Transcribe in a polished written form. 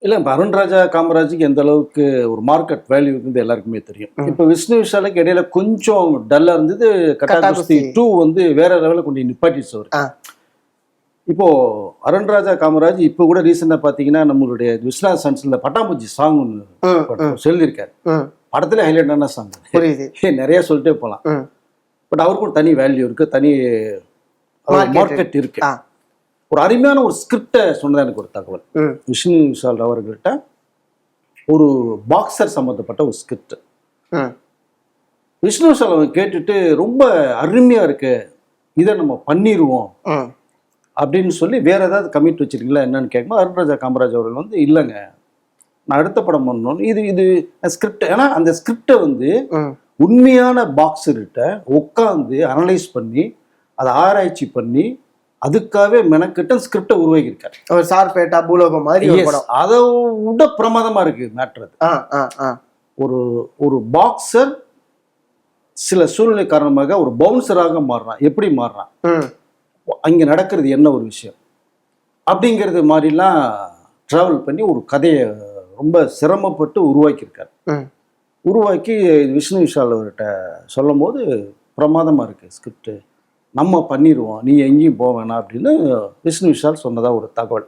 இல்ல இப்ப அருண்ராஜா காமராஜுக்கு எந்த அளவுக்கு ஒரு மார்க்கெட் வேல்யூ இருக்குது எல்லாருக்குமே தெரியும். இப்ப விஷ்ணு விஷாலுக்கு இடையில கொஞ்சம் டல்லா இருந்தது. கட்டா குஸ்தி 2 வந்து வேற லெவலில் கொண்டு நிப்பாட்டிச்சு அவரு. இப்போ அருண்ராஜா காமராஜ் இப்போ கூட ரீசெண்டா பாத்தீங்கன்னா நம்மளுடைய விஸ்வநாத் சன்ஸ்ல பட்டாம்பூச்சி சாங் ஒன்று சொல்லியிருக்காரு. படத்துல ஹைலைட்டான சாங். நிறைய சொல்லிட்டே போகலாம். பட் அவருக்கும் தனி வேல்யூ இருக்கு, தனி மார்க்கெட் இருக்கு. ஒரு அருமையான ஒரு ஸ்கிரிப்டை சொன்னதான் எனக்கு ஒரு தகவல். விஷ்ணு விஷால் அவர்கள்ட்ட ஒரு பாக்ஸர் சம்பந்தப்பட்ட ஒரு ஸ்கிரிப்ட் விஷ்ணு விஷால் அவங்க கேட்டுட்டு ரொம்ப அருமையா இருக்கு, இதை நம்ம பண்ணிடுவோம் அப்படின்னு சொல்லி வேற ஏதாவது கமிட் வச்சிருக்கீங்களா என்னன்னு கேட்கும்போது அருண்ராஜா காமராஜ் அவர்கள் வந்து இல்லைங்க, நான் அடுத்த படம் பண்ணணும், இது ஸ்கிரிப்ட். ஏன்னா அந்த ஸ்கிரிப்டை வந்து உண்மையான பாக்ஸர்கிட்ட உட்காந்து அனலைஸ் பண்ணி அதை ஆராய்ச்சி பண்ணி அதுக்காகவே மெனக்கிட்ட ஸ்கிரிப்டை உருவாக்கியிருக்காரு. ஒரு சார்பேட்டா பூலோகம் மாதிரி அதை விட பிரமாதமா இருக்கு மேட்ரு. ஒரு ஒரு பாக்ஸர் சில சூழ்நிலை காரணமாக ஒரு பவுன்சராக மாறுறான். எப்படி மாறுறான், அங்க நடக்கிறது என்ன ஒரு விஷயம் அப்படிங்கிறது மாதிரிலாம் டிராவல் பண்ணி ஒரு கதையை ரொம்ப சிரமப்பட்டு உருவாக்கியிருக்காரு. உருவாக்கி விஷ்ணு விஷால் அவர்கிட்ட சொல்லும் போது பிரமாதமா இருக்கு ஸ்கிரிப்ட், நம்ம பண்ணிடுவோம், நீ எங்கேயும் போக வேணாம் அப்படின்னு விஷ்ணு விஷால் சொன்னதா ஒரு தகவல்.